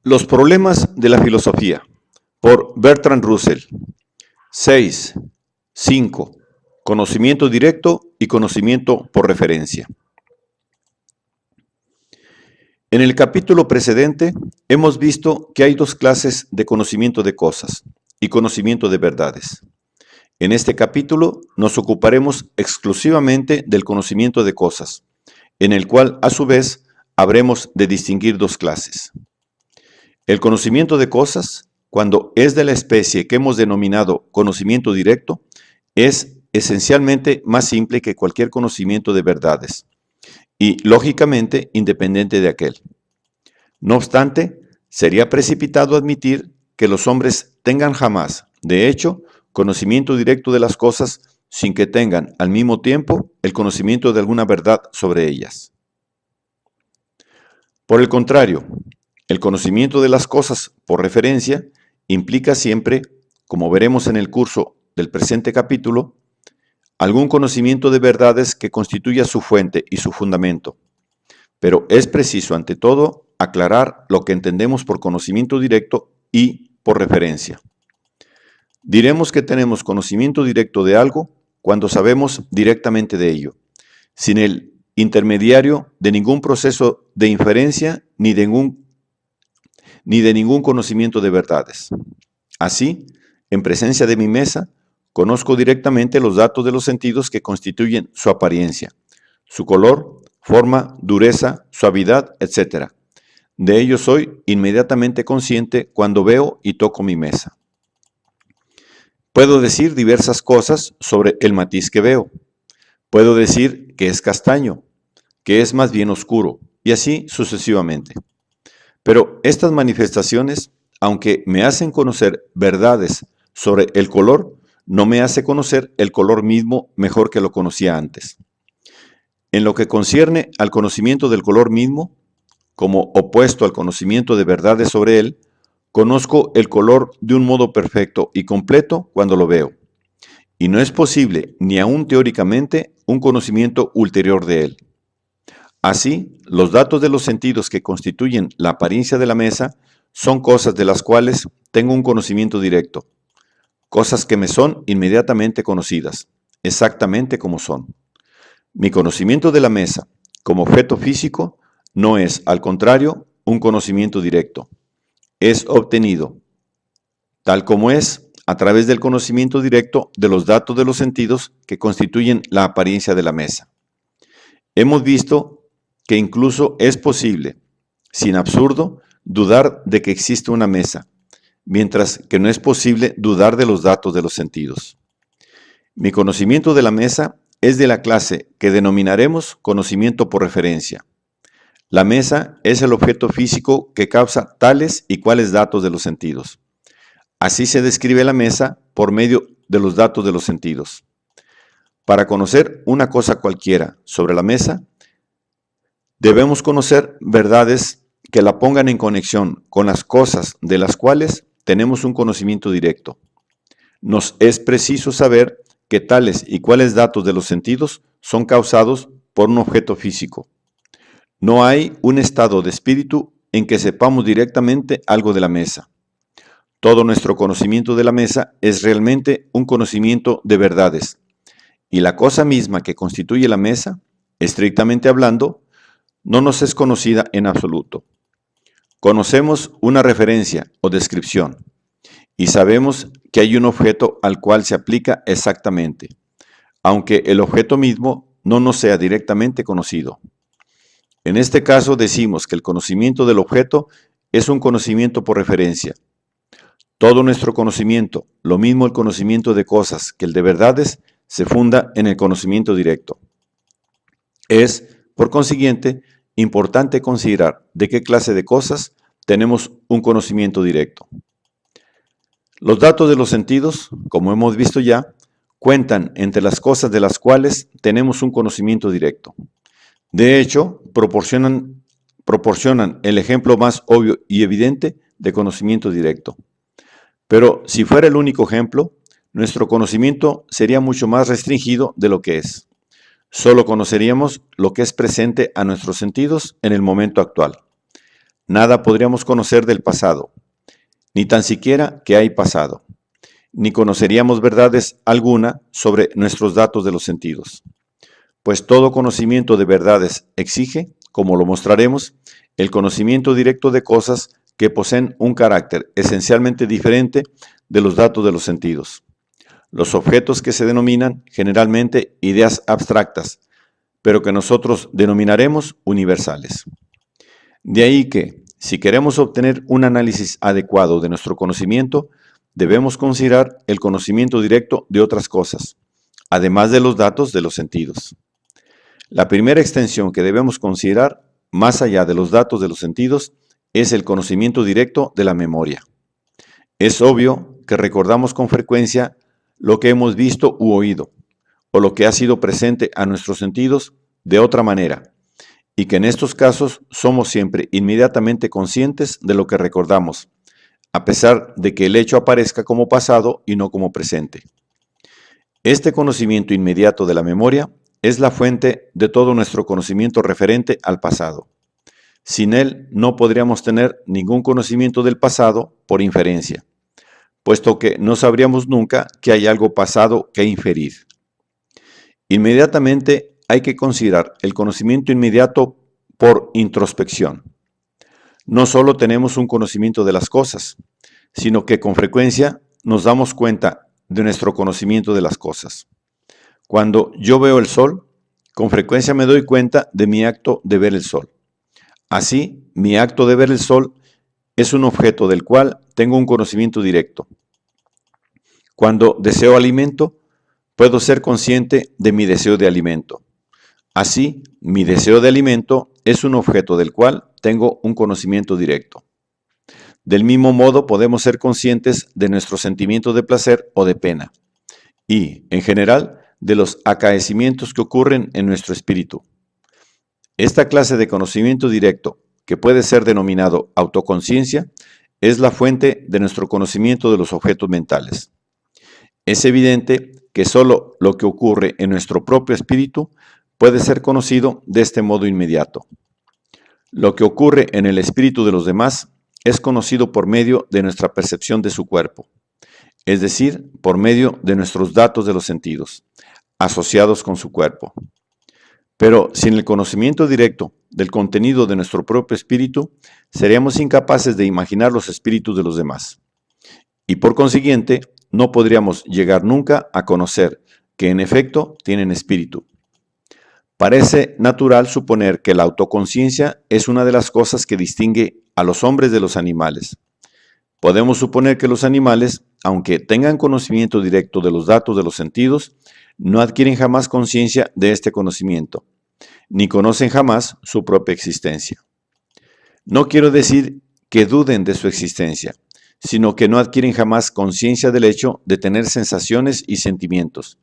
Los problemas de la filosofía, por Bertrand Russell. 6. 5. Conocimiento directo y conocimiento por referencia. En el capítulo precedente hemos visto que hay dos clases de conocimiento de cosas y conocimiento de verdades. En este capítulo nos ocuparemos exclusivamente del conocimiento de cosas, en el cual a su vez habremos de distinguir dos clases. El conocimiento de cosas, cuando es de la especie que hemos denominado conocimiento directo, es esencialmente más simple que cualquier conocimiento de verdades y, lógicamente, independiente de aquel. No obstante, sería precipitado admitir que los hombres tengan jamás, de hecho, conocimiento directo de las cosas sin que tengan, al mismo tiempo, el conocimiento de alguna verdad sobre ellas. Por el contrario, el conocimiento de las cosas por referencia implica siempre, como veremos en el curso del presente capítulo, algún conocimiento de verdades que constituya su fuente y su fundamento. Pero es preciso, ante todo, aclarar lo que entendemos por conocimiento directo y por referencia. Diremos que tenemos conocimiento directo de algo cuando sabemos directamente de ello, sin el intermediario de ningún proceso de inferencia ni de ningún conocimiento de verdades. Así, en presencia de mi mesa, conozco directamente los datos de los sentidos que constituyen su apariencia, su color, forma, dureza, suavidad, etc. De ello soy inmediatamente consciente cuando veo y toco mi mesa. Puedo decir diversas cosas sobre el matiz que veo. Puedo decir que es castaño, que es más bien oscuro, y así sucesivamente. Pero estas manifestaciones, aunque me hacen conocer verdades sobre el color, no me hace conocer el color mismo mejor que lo conocía antes. En lo que concierne al conocimiento del color mismo, como opuesto al conocimiento de verdades sobre él, conozco el color de un modo perfecto y completo cuando lo veo. Y no es posible, ni aun teóricamente, un conocimiento ulterior de él. Así, los datos de los sentidos que constituyen la apariencia de la mesa son cosas de las cuales tengo un conocimiento directo, cosas que me son inmediatamente conocidas, exactamente como son. Mi conocimiento de la mesa, como objeto físico, no es, al contrario, un conocimiento directo. Es obtenido, tal como es, a través del conocimiento directo de los datos de los sentidos que constituyen la apariencia de la mesa. Hemos visto que incluso es posible, sin absurdo, dudar de que existe una mesa, mientras que no es posible dudar de los datos de los sentidos. Mi conocimiento de la mesa es de la clase que denominaremos conocimiento por referencia. La mesa es el objeto físico que causa tales y cuales datos de los sentidos. Así se describe la mesa por medio de los datos de los sentidos. Para conocer una cosa cualquiera sobre la mesa, debemos conocer verdades que la pongan en conexión con las cosas de las cuales tenemos un conocimiento directo. Nos es preciso saber que tales y cuales datos de los sentidos son causados por un objeto físico. No hay un estado de espíritu en que sepamos directamente algo de la mesa. Todo nuestro conocimiento de la mesa es realmente un conocimiento de verdades, y la cosa misma que constituye la mesa, estrictamente hablando, no nos es conocida en absoluto. Conocemos una referencia o descripción y sabemos que hay un objeto al cual se aplica exactamente, aunque el objeto mismo no nos sea directamente conocido. En este caso decimos que el conocimiento del objeto es un conocimiento por referencia. Todo nuestro conocimiento, lo mismo el conocimiento de cosas que el de verdades, se funda en el conocimiento directo. Es, por consiguiente, importante considerar de qué clase de cosas tenemos un conocimiento directo. Los datos de los sentidos, como hemos visto ya, cuentan entre las cosas de las cuales tenemos un conocimiento directo. De hecho, proporcionan el ejemplo más obvio y evidente de conocimiento directo. Pero si fuera el único ejemplo, nuestro conocimiento sería mucho más restringido de lo que es. Solo conoceríamos lo que es presente a nuestros sentidos en el momento actual. nada podríamos conocer del pasado, ni tan siquiera que hay pasado, ni conoceríamos verdades alguna sobre nuestros datos de los sentidos. Pues todo conocimiento de verdades exige, como lo mostraremos, el conocimiento directo de cosas que poseen un carácter esencialmente diferente de los datos de los sentidos. Los objetos que se denominan generalmente ideas abstractas, pero que nosotros denominaremos universales. De ahí que, si queremos obtener un análisis adecuado de nuestro conocimiento, debemos considerar el conocimiento directo de otras cosas, además de los datos de los sentidos. La primera extensión que debemos considerar, más allá de los datos de los sentidos, es el conocimiento directo de la memoria. Es obvio que recordamos con frecuencia lo que hemos visto u oído, o lo que ha sido presente a nuestros sentidos de otra manera, y que en estos casos somos siempre inmediatamente conscientes de lo que recordamos, a pesar de que el hecho aparezca como pasado y no como presente. Este conocimiento inmediato de la memoria es la fuente de todo nuestro conocimiento referente al pasado. Sin él no podríamos tener ningún conocimiento del pasado por inferencia, puesto que no sabríamos nunca que hay algo pasado que inferir. Inmediatamente hay que considerar el conocimiento inmediato por introspección. No solo tenemos un conocimiento de las cosas, sino que con frecuencia nos damos cuenta de nuestro conocimiento de las cosas. Cuando yo veo el sol, con frecuencia me doy cuenta de mi acto de ver el sol. Así, mi acto de ver el sol es un objeto del cual tengo un conocimiento directo. Cuando deseo alimento, puedo ser consciente de mi deseo de alimento. Así, mi deseo de alimento es un objeto del cual tengo un conocimiento directo. Del mismo modo, podemos ser conscientes de nuestro sentimiento de placer o de pena y, en general, de los acaecimientos que ocurren en nuestro espíritu. Esta clase de conocimiento directo, que puede ser denominado autoconciencia, es la fuente de nuestro conocimiento de los objetos mentales. Es evidente que solo lo que ocurre en nuestro propio espíritu puede ser conocido de este modo inmediato. Lo que ocurre en el espíritu de los demás es conocido por medio de nuestra percepción de su cuerpo, es decir, por medio de nuestros datos de los sentidos, asociados con su cuerpo. Pero sin el conocimiento directo del contenido de nuestro propio espíritu, seríamos incapaces de imaginar los espíritus de los demás. Y por consiguiente, no podríamos llegar nunca a conocer que en efecto tienen espíritu. Parece natural suponer que la autoconciencia es una de las cosas que distingue a los hombres de los animales. Podemos suponer que los animales, aunque tengan conocimiento directo de los datos de los sentidos, no adquieren jamás conciencia de este conocimiento, ni conocen jamás su propia existencia. No quiero decir que duden de su existencia, sino que no adquieren jamás conciencia del hecho de tener sensaciones y sentimientos,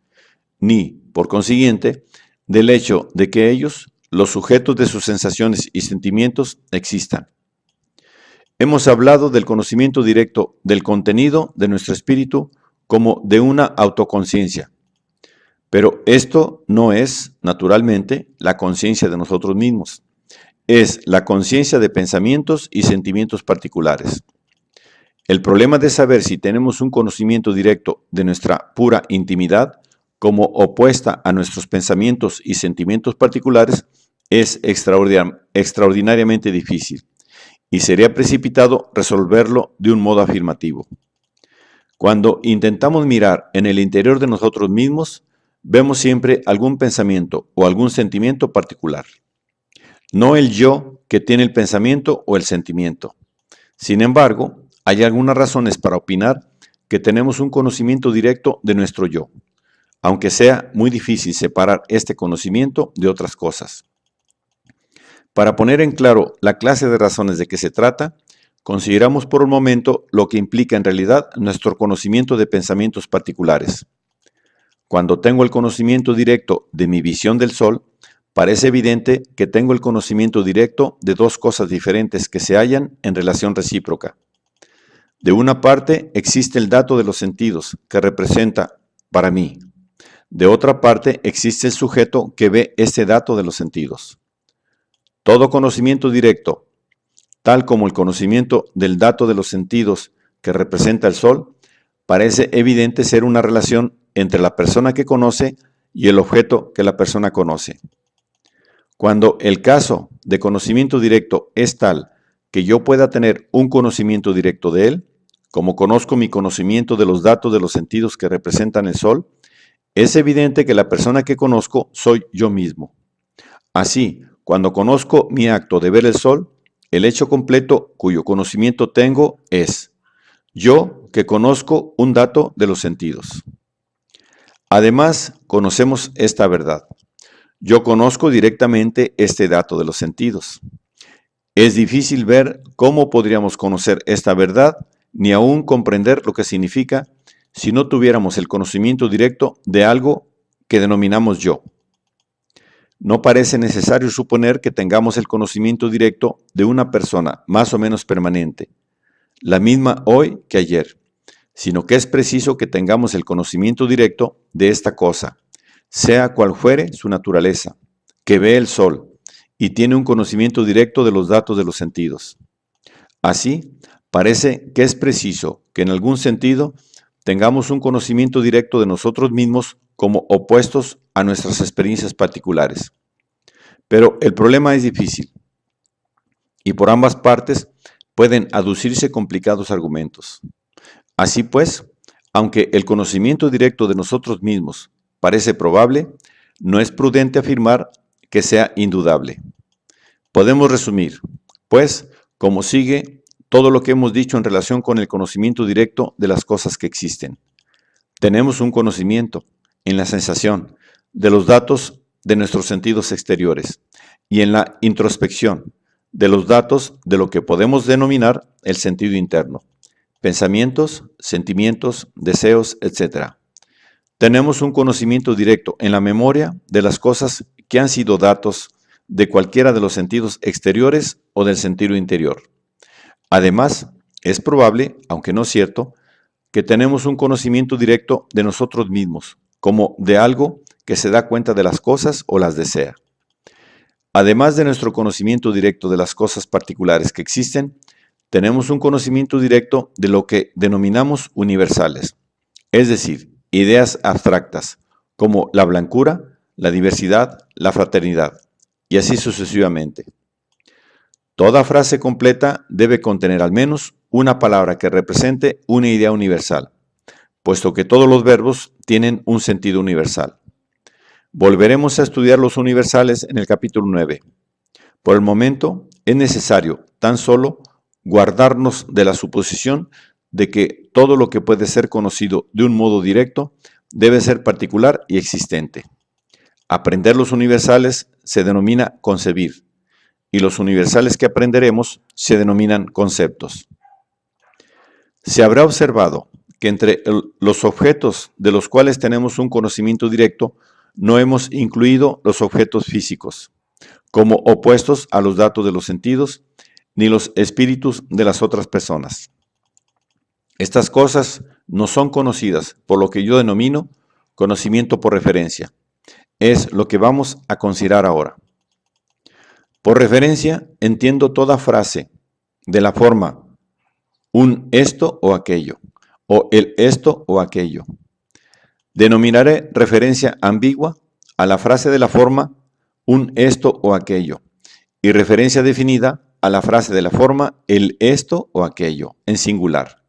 ni, por consiguiente, del hecho de que ellos, los sujetos de sus sensaciones y sentimientos, existan. Hemos hablado del conocimiento directo del contenido de nuestro espíritu como de una autoconciencia, pero esto no es, naturalmente, la conciencia de nosotros mismos. Es la conciencia de pensamientos y sentimientos particulares. El problema de saber si tenemos un conocimiento directo de nuestra pura intimidad, como opuesta a nuestros pensamientos y sentimientos particulares, es extraordinariamente difícil, y sería precipitado resolverlo de un modo afirmativo. Cuando intentamos mirar en el interior de nosotros mismos, vemos siempre algún pensamiento o algún sentimiento particular. No el yo que tiene el pensamiento o el sentimiento. Sin embargo, hay algunas razones para opinar que tenemos un conocimiento directo de nuestro yo, aunque sea muy difícil separar este conocimiento de otras cosas. Para poner en claro la clase de razones de que se trata, consideramos por un momento lo que implica en realidad nuestro conocimiento de pensamientos particulares. Cuando tengo el conocimiento directo de mi visión del sol, parece evidente que tengo el conocimiento directo de dos cosas diferentes que se hallan en relación recíproca. De una parte existe el dato de los sentidos, que representa, para mí. De otra parte existe el sujeto que ve este dato de los sentidos. Todo conocimiento directo tal como el conocimiento del dato de los sentidos que representa el sol, parece evidente ser una relación entre la persona que conoce y el objeto que la persona conoce. Cuando el caso de conocimiento directo es tal que yo pueda tener un conocimiento directo de él, como conozco mi conocimiento de los datos de los sentidos que representan el sol, es evidente que la persona que conozco soy yo mismo. Así, cuando conozco mi acto de ver el sol, el hecho completo cuyo conocimiento tengo es yo que conozco un dato de los sentidos. Además, conocemos esta verdad. Yo conozco directamente este dato de los sentidos. Es difícil ver cómo podríamos conocer esta verdad ni aún comprender lo que significa si no tuviéramos el conocimiento directo de algo que denominamos yo. No parece necesario suponer que tengamos el conocimiento directo de una persona más o menos permanente, la misma hoy que ayer, sino que es preciso que tengamos el conocimiento directo de esta cosa, sea cual fuere su naturaleza, que ve el sol y tiene un conocimiento directo de los datos de los sentidos. Así, parece que es preciso que en algún sentido tengamos un conocimiento directo de nosotros mismos como opuestos a nuestras experiencias particulares. Pero el problema es difícil y por ambas partes pueden aducirse complicados argumentos. Así pues, aunque el conocimiento directo de nosotros mismos parece probable, no es prudente afirmar que sea indudable. Podemos resumir, pues, como sigue todo lo que hemos dicho en relación con el conocimiento directo de las cosas que existen. Tenemos un conocimiento, en la sensación, de los datos de nuestros sentidos exteriores y en la introspección, de los datos de lo que podemos denominar el sentido interno, pensamientos, sentimientos, deseos, etc. Tenemos un conocimiento directo en la memoria de las cosas que han sido datos de cualquiera de los sentidos exteriores o del sentido interior. Además, es probable, aunque no cierto, que tenemos un conocimiento directo de nosotros mismos, como de algo que se da cuenta de las cosas o las desea. Además de nuestro conocimiento directo de las cosas particulares que existen, tenemos un conocimiento directo de lo que denominamos universales, es decir, ideas abstractas, como la blancura, la diversidad, la fraternidad, y así sucesivamente. Toda frase completa debe contener al menos una palabra que represente una idea universal, puesto que todos los verbos tienen un sentido universal. Volveremos a estudiar los universales en el capítulo 9. Por el momento, es necesario tan solo guardarnos de la suposición de que todo lo que puede ser conocido de un modo directo debe ser particular y existente. Aprender los universales se denomina concebir, y los universales que aprenderemos se denominan conceptos. Se habrá observado que entre los objetos de los cuales tenemos un conocimiento directo no hemos incluido los objetos físicos, como opuestos a los datos de los sentidos, ni los espíritus de las otras personas. Estas cosas no son conocidas por lo que yo denomino conocimiento por referencia. Es lo que vamos a considerar ahora. Por referencia entiendo toda frase de la forma un esto o aquello, o el esto o aquello. Denominaré referencia ambigua a la frase de la forma un esto o aquello, y referencia definida a la frase de la forma el esto o aquello, en singular.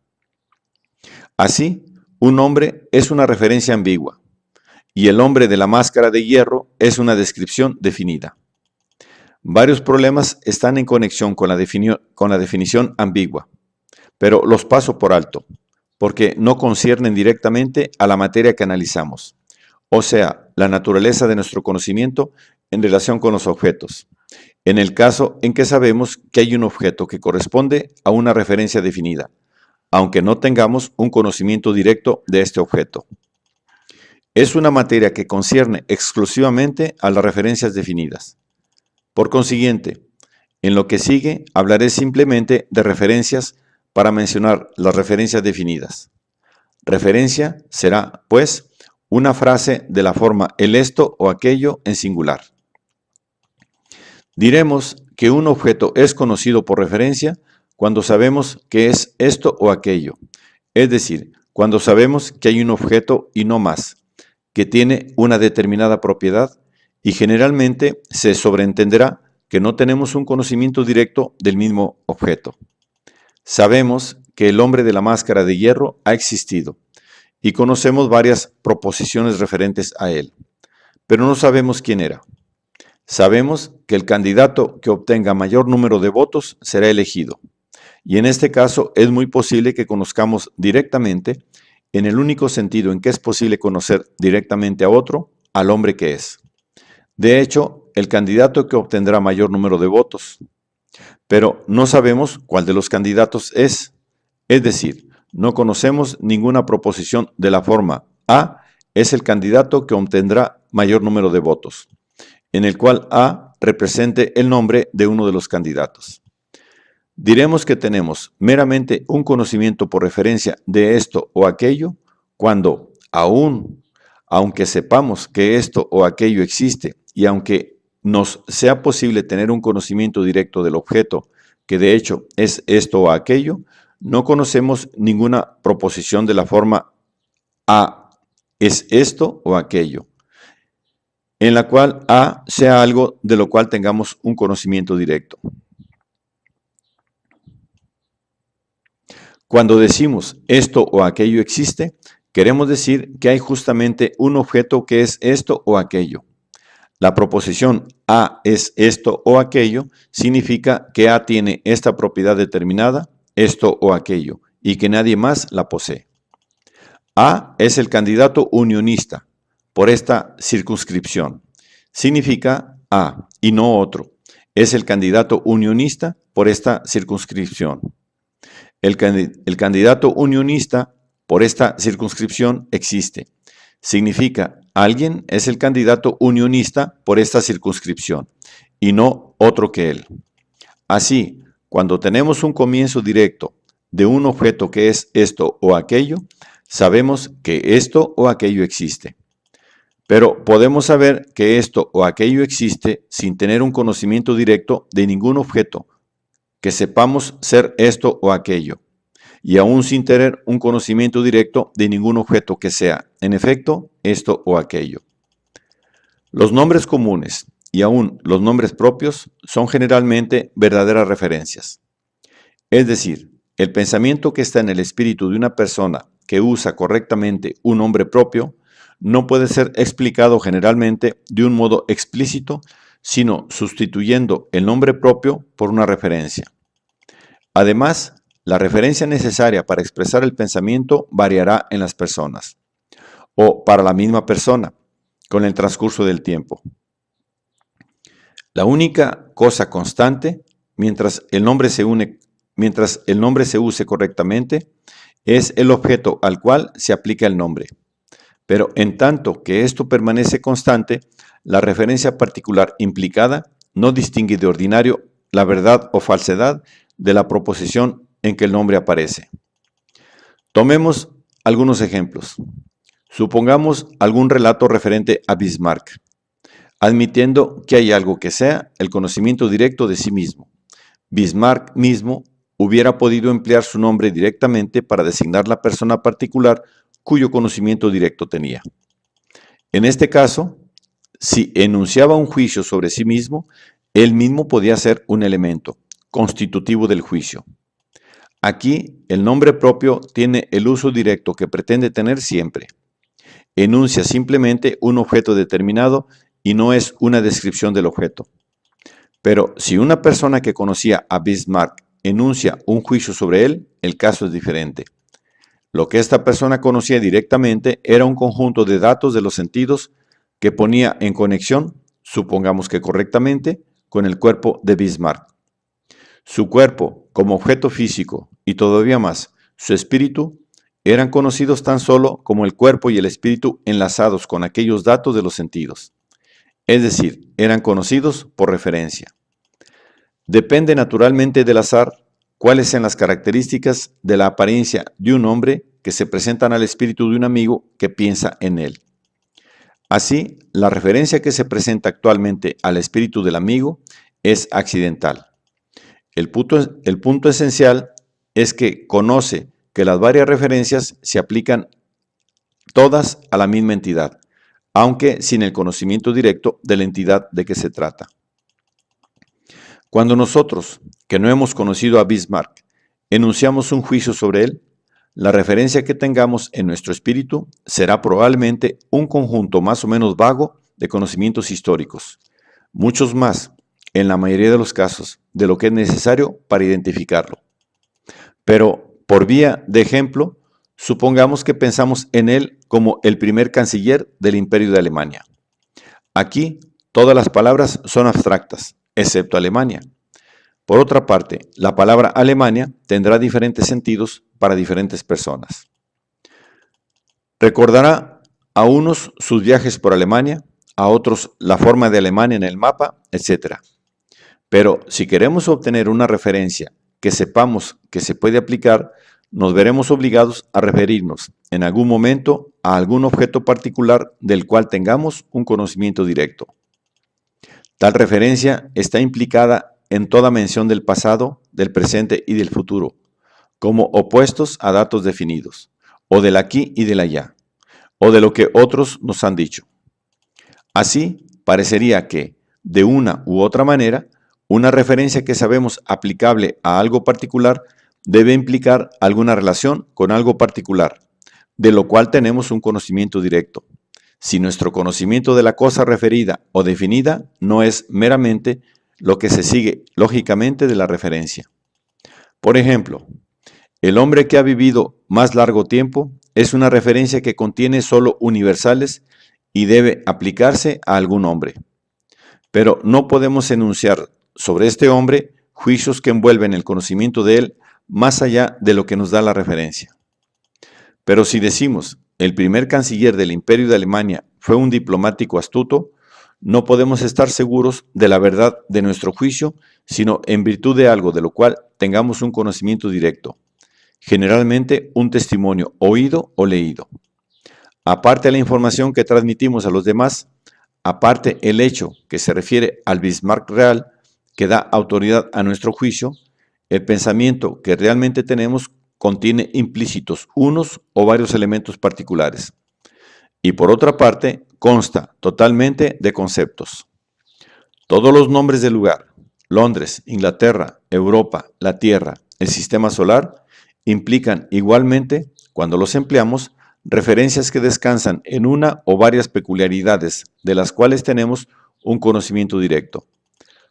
Así, un hombre es una referencia ambigua, y el hombre de la máscara de hierro es una descripción definida. Varios problemas están en conexión con la definición ambigua, pero los paso por alto, porque no conciernen directamente a la materia que analizamos, o sea, la naturaleza de nuestro conocimiento en relación con los objetos, en el caso en que sabemos que hay un objeto que corresponde a una referencia definida, aunque no tengamos un conocimiento directo de este objeto. Es una materia que concierne exclusivamente a las referencias definidas. Por consiguiente, en lo que sigue hablaré simplemente de referencias para mencionar las referencias definidas. Referencia será, pues, una frase de la forma el esto o aquello en singular. Diremos que que un objeto es conocido por referencia cuando sabemos que es esto o aquello, es decir, cuando sabemos que hay un objeto y no más, que tiene una determinada propiedad, y generalmente se sobreentenderá que no tenemos un conocimiento directo del mismo objeto. Sabemos que el hombre de la máscara de hierro ha existido y conocemos varias proposiciones referentes a él, pero no sabemos quién era. Sabemos que el candidato que obtenga mayor número de votos será elegido, y en este caso es muy posible que conozcamos directamente, en el único sentido en que es posible conocer directamente a otro, al hombre que es. De hecho, el candidato que obtendrá mayor número de votos, pero no sabemos cuál de los candidatos es decir, no conocemos ninguna proposición de la forma A es el candidato que obtendrá mayor número de votos, en el cual A represente el nombre de uno de los candidatos. Diremos que tenemos meramente un conocimiento por referencia de esto o aquello cuando aunque sepamos que esto o aquello existe y aunque nos sea posible tener un conocimiento directo del objeto, que de hecho es esto o aquello, no conocemos ninguna proposición de la forma A es esto o aquello, en la cual A sea algo de lo cual tengamos un conocimiento directo. Cuando decimos esto o aquello existe, queremos decir que hay justamente un objeto que es esto o aquello. La proposición A es esto o aquello significa que A tiene esta propiedad determinada, esto o aquello, y que nadie más la posee. A es el candidato unionista por esta circunscripción. Significa A y no otro. Es el candidato unionista por esta circunscripción. El candidato unionista por esta circunscripción existe. Significa alguien es el candidato unionista por esta circunscripción y no otro que él. Así, cuando tenemos un comienzo directo de un objeto que es esto o aquello, sabemos que esto o aquello existe. Pero podemos saber que esto o aquello existe sin tener un conocimiento directo de ningún objeto, que sepamos ser esto o aquello, y aún sin tener un conocimiento directo de ningún objeto que sea, en efecto, esto o aquello. Los nombres comunes y aún los nombres propios son generalmente verdaderas referencias. Es decir, el pensamiento que está en el espíritu de una persona que usa correctamente un nombre propio no puede ser explicado generalmente de un modo explícito, sino sustituyendo el nombre propio por una referencia. Además, la referencia necesaria para expresar el pensamiento variará en las personas, o para la misma persona, con el transcurso del tiempo. La única cosa constante, mientras el nombre se use correctamente, es el objeto al cual se aplica el nombre. Pero en tanto que esto permanece constante, la referencia particular implicada no distingue de ordinario la verdad o falsedad de la proposición en que el nombre aparece. Tomemos algunos ejemplos. Supongamos algún relato referente a Bismarck, admitiendo que hay algo que sea el conocimiento directo de sí mismo. Bismarck mismo hubiera podido emplear su nombre directamente para designar la persona particular cuyo conocimiento directo tenía. En este caso, si enunciaba un juicio sobre sí mismo, él mismo podía ser un elemento constitutivo del juicio. Aquí, el nombre propio tiene el uso directo que pretende tener siempre. Enuncia simplemente un objeto determinado y no es una descripción del objeto. Pero si una persona que conocía a Bismarck enuncia un juicio sobre él, el caso es diferente. Lo que esta persona conocía directamente era un conjunto de datos de los sentidos que ponía en conexión, supongamos que correctamente, con el cuerpo de Bismarck. Su cuerpo, como objeto físico, y todavía más, su espíritu, eran conocidos tan solo como el cuerpo y el espíritu enlazados con aquellos datos de los sentidos. Es decir, eran conocidos por referencia. Depende naturalmente del azar cuáles sean las características de la apariencia de un hombre que se presentan al espíritu de un amigo que piensa en él. Así, la referencia que se presenta actualmente al espíritu del amigo es accidental. El punto esencial es que conoce que las varias referencias se aplican todas a la misma entidad, aunque sin el conocimiento directo de la entidad de que se trata. Cuando nosotros, que no hemos conocido a Bismarck, enunciamos un juicio sobre él, la referencia que tengamos en nuestro espíritu será probablemente un conjunto más o menos vago de conocimientos históricos, muchos más, en la mayoría de los casos, de lo que es necesario para identificarlo. Pero, por vía de ejemplo, supongamos que pensamos en él como el primer canciller del Imperio de Alemania. Aquí, todas las palabras son abstractas, excepto Alemania. Por otra parte, la palabra Alemania tendrá diferentes sentidos para diferentes personas. Recordará a unos sus viajes por Alemania, a otros la forma de Alemania en el mapa, etc. Pero si queremos obtener una referencia que sepamos que se puede aplicar, nos veremos obligados a referirnos en algún momento a algún objeto particular del cual tengamos un conocimiento directo. Tal referencia está implicada en toda mención del pasado, del presente y del futuro, como opuestos a datos definidos, o del aquí y del allá, o de lo que otros nos han dicho. Así, parecería que, de una u otra manera, una referencia que sabemos aplicable a algo particular debe implicar alguna relación con algo particular, de lo cual tenemos un conocimiento directo. Si nuestro conocimiento de la cosa referida o definida no es meramente lo que se sigue lógicamente de la referencia. Por ejemplo, el hombre que ha vivido más largo tiempo es una referencia que contiene solo universales y debe aplicarse a algún hombre. Pero no podemos enunciar sobre este hombre juicios que envuelven el conocimiento de él más allá de lo que nos da la referencia. Pero si decimos, el primer canciller del Imperio de Alemania fue un diplomático astuto, no podemos estar seguros de la verdad de nuestro juicio, sino en virtud de algo de lo cual tengamos un conocimiento directo, generalmente un testimonio oído o leído. Aparte de la información que transmitimos a los demás, aparte el hecho que se refiere al Bismarck real, que da autoridad a nuestro juicio, el pensamiento que realmente tenemos contiene implícitos unos o varios elementos particulares. Y por otra parte, consta totalmente de conceptos. Todos los nombres del lugar, Londres, Inglaterra, Europa, la Tierra, el Sistema Solar, implican igualmente, cuando los empleamos, referencias que descansan en una o varias peculiaridades de las cuales tenemos un conocimiento directo.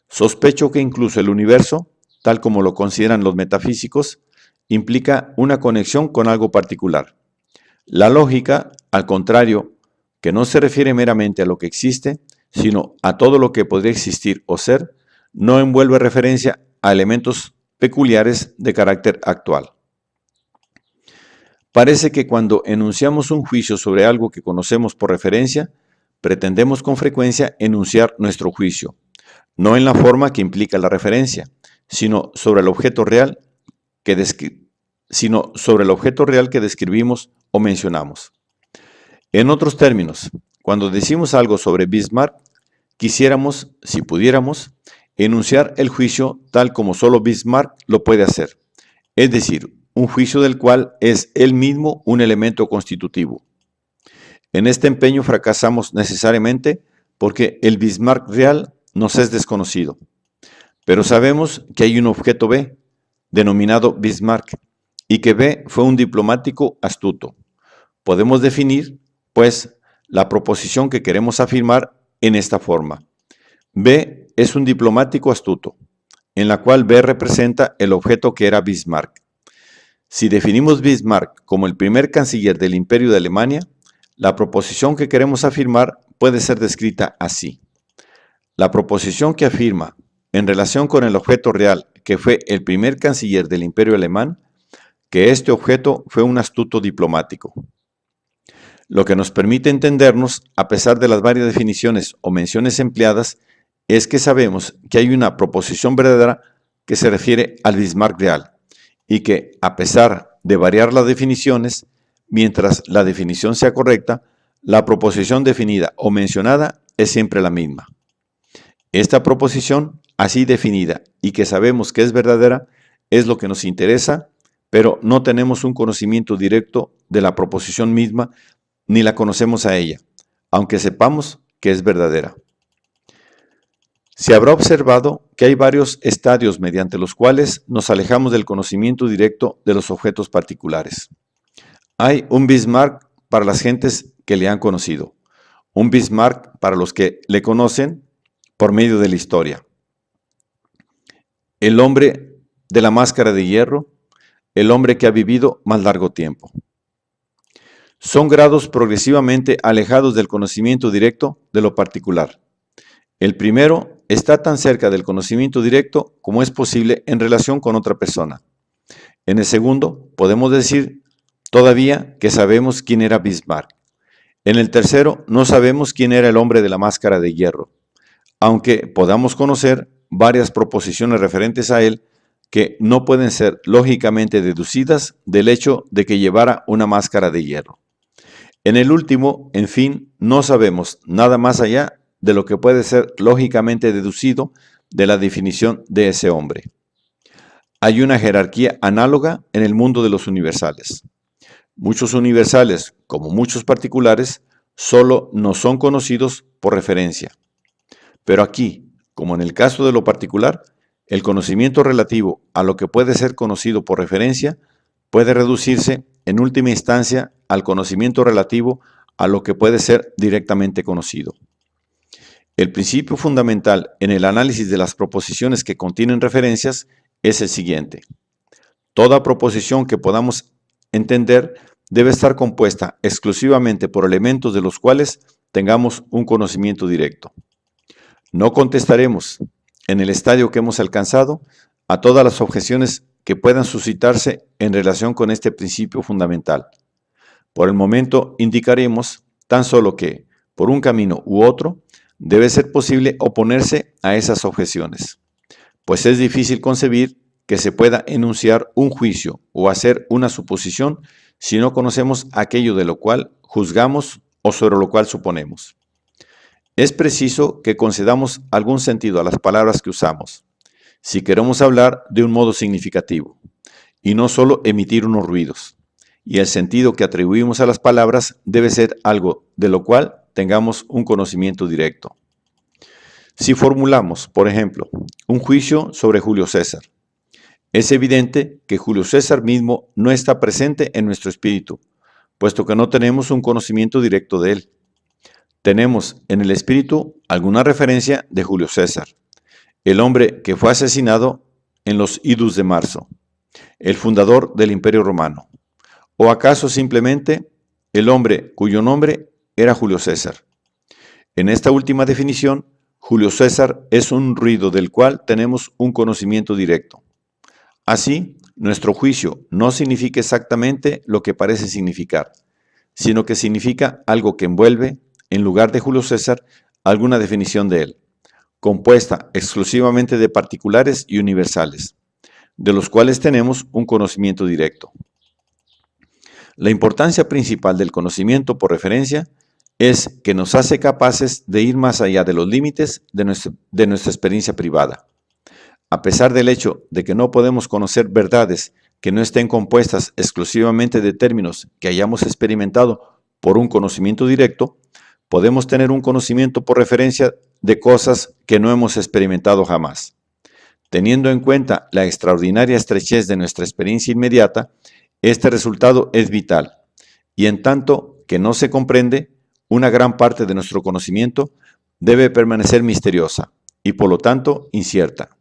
Sospecho que incluso el universo, tal como lo consideran los metafísicos, implica una conexión con algo particular. La lógica, al contrario, que no se refiere meramente a lo que existe, sino a todo lo que podría existir o ser, no envuelve referencia a elementos peculiares de carácter actual. Parece que cuando enunciamos un juicio sobre algo que conocemos por referencia, pretendemos con frecuencia enunciar nuestro juicio, no en la forma que implica la referencia, sino sobre el objeto real que describimos o mencionamos. En otros términos, cuando decimos algo sobre Bismarck, quisiéramos, si pudiéramos, enunciar el juicio tal como solo Bismarck lo puede hacer, es decir, un juicio del cual es él mismo un elemento constitutivo. En este empeño fracasamos necesariamente porque el Bismarck real nos es desconocido, pero sabemos que hay un objeto B, denominado Bismarck, y que B fue un diplomático astuto. Podemos definir, pues, la proposición que queremos afirmar en esta forma. B es un diplomático astuto, en la cual B representa el objeto que era Bismarck. Si definimos Bismarck como el primer canciller del Imperio de Alemania, la proposición que queremos afirmar puede ser descrita así. La proposición que afirma, en relación con el objeto real que fue el primer canciller del Imperio Alemán, que este objeto fue un astuto diplomático. Lo que nos permite entendernos, a pesar de las varias definiciones o menciones empleadas, es que sabemos que hay una proposición verdadera que se refiere al Bismarck real, y que, a pesar de variar las definiciones, mientras la definición sea correcta, la proposición definida o mencionada es siempre la misma. Esta proposición así definida y que sabemos que es verdadera es lo que nos interesa, pero no tenemos un conocimiento directo de la proposición misma ni la conocemos a ella, aunque sepamos que es verdadera. Se habrá observado que hay varios estadios mediante los cuales nos alejamos del conocimiento directo de los objetos particulares. Hay un Bismarck para las gentes que le han conocido, un Bismarck para los que le conocen por medio de la historia. El hombre de la máscara de hierro, el hombre que ha vivido más largo tiempo. Son grados progresivamente alejados del conocimiento directo de lo particular. El primero está tan cerca del conocimiento directo como es posible en relación con otra persona. En el segundo, podemos decir todavía que sabemos quién era Bismarck. En el tercero, no sabemos quién era el hombre de la máscara de hierro, aunque podamos conocer varias proposiciones referentes a él que no pueden ser lógicamente deducidas del hecho de que llevara una máscara de hierro. En el último, en fin, no sabemos nada más allá de lo que puede ser lógicamente deducido de la definición de ese hombre. Hay una jerarquía análoga en el mundo de los universales. Muchos universales, como muchos particulares, solo nos son conocidos por referencia. Pero aquí, como en el caso de lo particular, el conocimiento relativo a lo que puede ser conocido por referencia puede reducirse en última instancia al conocimiento relativo a lo que puede ser directamente conocido. El principio fundamental en el análisis de las proposiciones que contienen referencias es el siguiente. Toda proposición que podamos entender debe estar compuesta exclusivamente por elementos de los cuales tengamos un conocimiento directo. No contestaremos, en el estadio que hemos alcanzado, a todas las objeciones que puedan suscitarse en relación con este principio fundamental. Por el momento indicaremos tan solo que, por un camino u otro, debe ser posible oponerse a esas objeciones, pues es difícil concebir que se pueda enunciar un juicio o hacer una suposición si no conocemos aquello de lo cual juzgamos o sobre lo cual suponemos. Es preciso que concedamos algún sentido a las palabras que usamos, si queremos hablar de un modo significativo, y no solo emitir unos ruidos, y el sentido que atribuimos a las palabras debe ser algo de lo cual tengamos un conocimiento directo. Si formulamos, por ejemplo, un juicio sobre Julio César, es evidente que Julio César mismo no está presente en nuestro espíritu, puesto que no tenemos un conocimiento directo de él. Tenemos en el espíritu alguna referencia de Julio César, el hombre que fue asesinado en los idus de marzo, el fundador del Imperio Romano, o acaso simplemente el hombre cuyo nombre era Julio César. En esta última definición, Julio César es un ruido del cual tenemos un conocimiento directo. Así, nuestro juicio no significa exactamente lo que parece significar, sino que significa algo que envuelve, en lugar de Julio César, alguna definición de él, compuesta exclusivamente de particulares y universales, de los cuales tenemos un conocimiento directo. La importancia principal del conocimiento por referencia es que nos hace capaces de ir más allá de los límites de nuestra experiencia privada. A pesar del hecho de que no podemos conocer verdades que no estén compuestas exclusivamente de términos que hayamos experimentado por un conocimiento directo, podemos tener un conocimiento por referencia de cosas que no hemos experimentado jamás. Teniendo en cuenta la extraordinaria estrechez de nuestra experiencia inmediata, este resultado es vital, y en tanto que no se comprende, una gran parte de nuestro conocimiento debe permanecer misteriosa y por lo tanto incierta.